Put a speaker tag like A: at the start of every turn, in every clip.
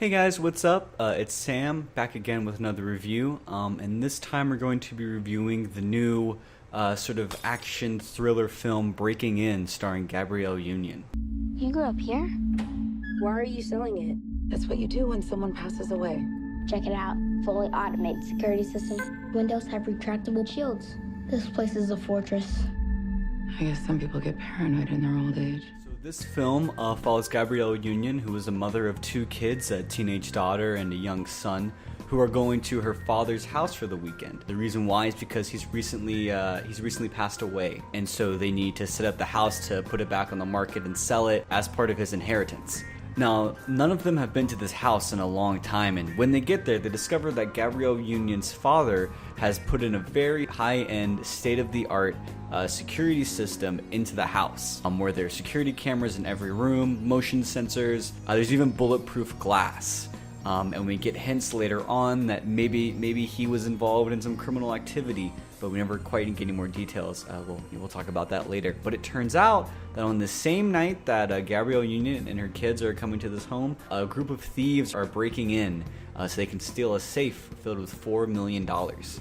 A: Hey guys, what's up? It's Sam, back again with another review, and this time we're going to be reviewing the new sort of action thriller film Breaking In, starring Gabrielle Union.
B: You grew up here?
C: Why are you selling it? That's what you do when someone passes away.
B: Check it out. Fully automated security system. Windows have retractable shields. This place is a fortress.
C: I guess some people get paranoid in their old age.
A: So this film follows Gabrielle Union, who is a mother of two kids, a teenage daughter and a young son, who are going to her father's house for the weekend. The reason why is because he's recently passed away, and so they need to set up the house to put it back on the market and sell it as part of his inheritance. Now, none of them have been to this house in a long time, and when they get there, they discover that Gabrielle Union's father has put in a very high-end, state-of-the-art security system into the house, where there are security cameras in every room, motion sensors, there's even bulletproof glass. And we get hints later on that maybe he was involved in some criminal activity, but we never quite get any more details. We'll talk about that later. But it turns out that on the same night that Gabrielle Union and her kids are coming to this home, a group of thieves are breaking in so they can steal a safe filled with $4 million.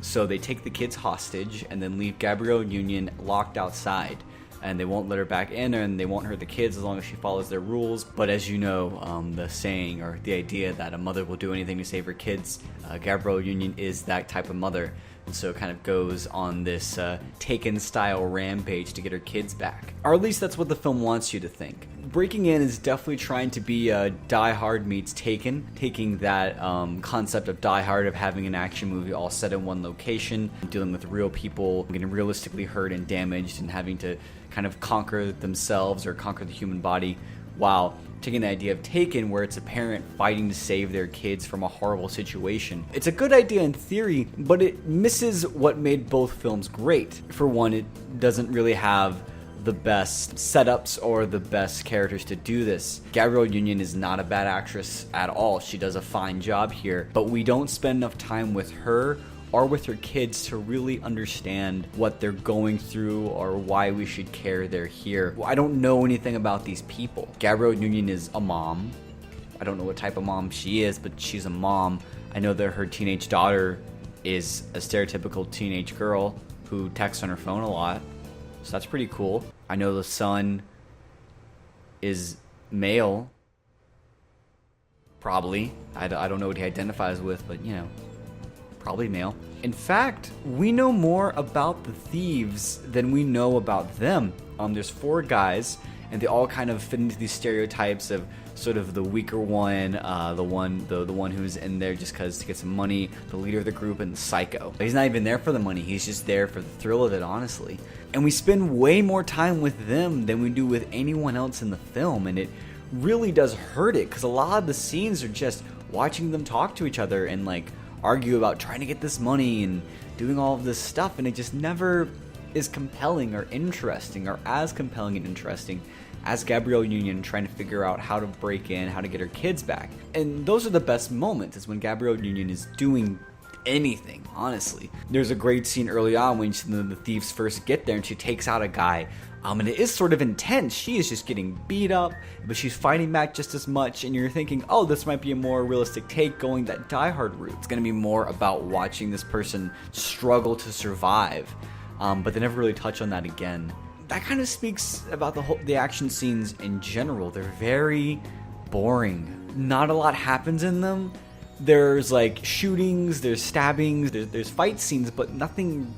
A: So they take the kids hostage and then leave Gabrielle Union locked outside. And they won't let her back in, and they won't hurt the kids as long as she follows their rules. But as you know, the saying or the idea that a mother will do anything to save her kids, Gabrielle Union is that type of mother. And so it kind of goes on this Taken-style rampage to get her kids back. Or at least that's what the film wants you to think. Breaking In is definitely trying to be Die Hard meets Taken, taking that concept of Die Hard of having an action movie all set in one location, dealing with real people getting realistically hurt and damaged and having to kind of conquer themselves or conquer the human body, while taking the idea of Taken, where it's a parent fighting to save their kids from a horrible situation. It's a good idea in theory, but it misses what made both films great. For one, it doesn't really have the best setups or the best characters to do this. Gabrielle Union is not a bad actress at all. She does a fine job here, but we don't spend enough time with her or with her kids to really understand what they're going through or why we should care they're here. I don't know anything about these people. Gabrielle Union is a mom. I don't know what type of mom she is, but she's a mom. I know that her teenage daughter is a stereotypical teenage girl who texts on her phone a lot. So that's pretty cool. I know the son is male. Probably. I don't know what he identifies with, but you know, probably male. In fact, we know more about the thieves than we know about them. There's four guys, and they all kind of fit into these stereotypes of sort of the weaker one, the one who's in there just because to get some money, the leader of the group, and the psycho. He's not even there for the money, he's just there for the thrill of it, honestly. And we spend way more time with them than we do with anyone else in the film, and it really does hurt it, because a lot of the scenes are just watching them talk to each other and like argue about trying to get this money and doing all of this stuff, and it just never is compelling or interesting, or as compelling and interesting as Gabrielle Union trying to figure out how to break in, how to get her kids back. And those are the best moments, is when Gabrielle Union is doing anything, honestly. There's a great scene early on when the thieves first get there and she takes out a guy. And it is sort of intense. She is just getting beat up, but she's fighting back just as much, and you're thinking, oh, this might be a more realistic take going that Die Hard route. It's going to be more about watching this person struggle to survive, but they never really touch on that again. That kind of speaks about the action scenes in general. They're very boring. Not a lot happens in them. There's like shootings, there's stabbings, there's fight scenes, but nothing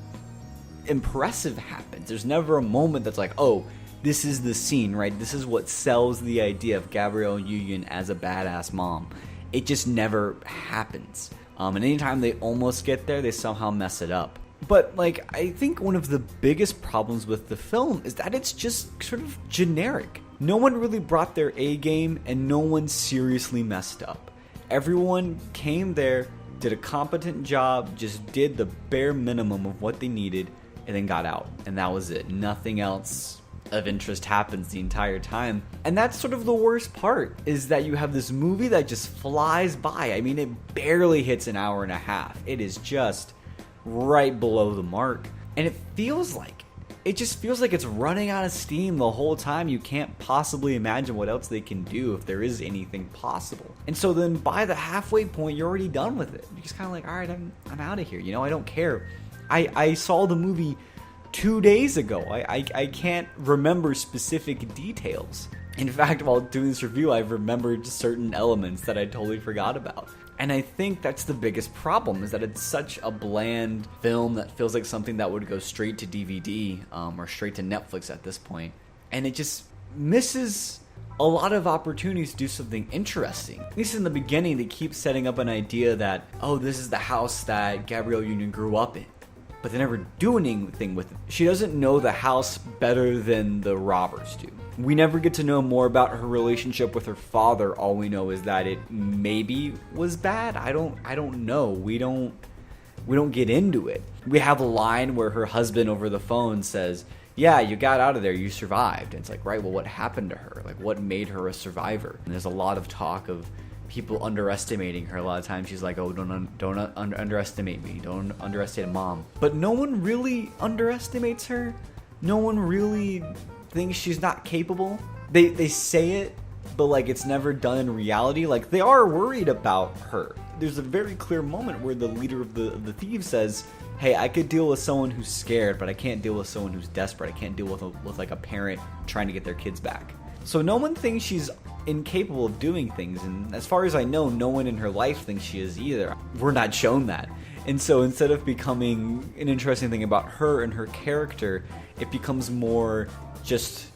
A: impressive happens. There's never a moment that's like, oh, this is the scene, right? This is what sells the idea of Gabrielle Union as a badass mom. It just never happens. And anytime they almost get there, they somehow mess it up. But like, I think one of the biggest problems with the film is that it's just sort of generic. No one really brought their A game, and no one seriously messed up. Everyone came there, did a competent job, just did the bare minimum of what they needed, and then got out. And that was it. Nothing else of interest happens the entire time. And that's sort of the worst part, is that you have this movie that just flies by. I mean, it barely hits an hour and a half. It is just right below the mark. And it feels like it just feels like it's running out of steam the whole time. You can't possibly imagine what else they can do if there is anything possible. And so then by the halfway point, you're already done with it. You're just kind of like, all right, I'm out of here. You know, I don't care. I saw the movie 2 days ago. I can't remember specific details. In fact, while doing this review, I've remembered certain elements that I totally forgot about. And I think that's the biggest problem, is that it's such a bland film that feels like something that would go straight to DVD or straight to Netflix at this point. And it just misses a lot of opportunities to do something interesting. At least in the beginning, they keep setting up an idea that, oh, this is the house that Gabrielle Union grew up in. But they never do anything with it. She doesn't know the house better than the robbers do. We never get to know more about her relationship with her father. All we know is that it maybe was bad. I don't know. We don't get into it. We have a line where her husband over the phone says, yeah, you got out of there, you survived. And it's like, right, well, what happened to her? Like, what made her a survivor? And there's a lot of talk of people underestimating her. A lot of times she's like, oh, don't underestimate me. Don't underestimate mom. But no one really underestimates her. No one really thinks she's not capable. They say it, but like it's never done in reality. Like they are worried about her. There's a very clear moment where the leader of the thieves says, hey, I could deal with someone who's scared, but I can't deal with someone who's desperate. I can't deal with like a parent trying to get their kids back. So no one thinks she's incapable of doing things, and as far as I know, no one in her life thinks she is either. We're not shown that. And so instead of becoming an interesting thing about her and her character, it becomes more just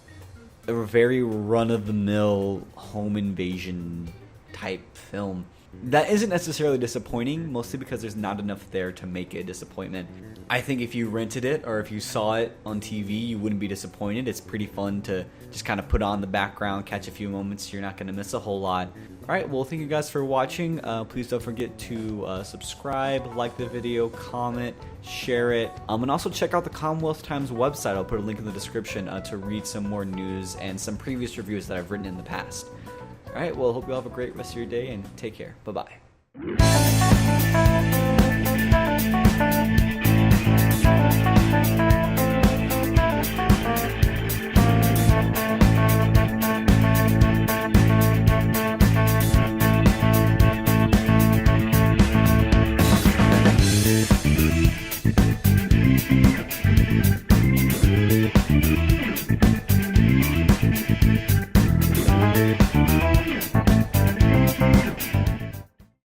A: a very run-of-the-mill home invasion type film. That isn't necessarily disappointing, mostly because there's not enough there to make it a disappointment. I think if you rented it or if you saw it on TV, you wouldn't be disappointed. It's pretty fun to just kind of put on the background, catch a few moments. You're not going to miss a whole lot. Alright, well, thank you guys for watching. Please don't forget to subscribe, like the video, comment, share it. And also check out the Commonwealth Times website. I'll put a link in the description to read some more news and some previous reviews that I've written in the past. Alright, well, hope you all have a great rest of your day and take care. Bye-bye.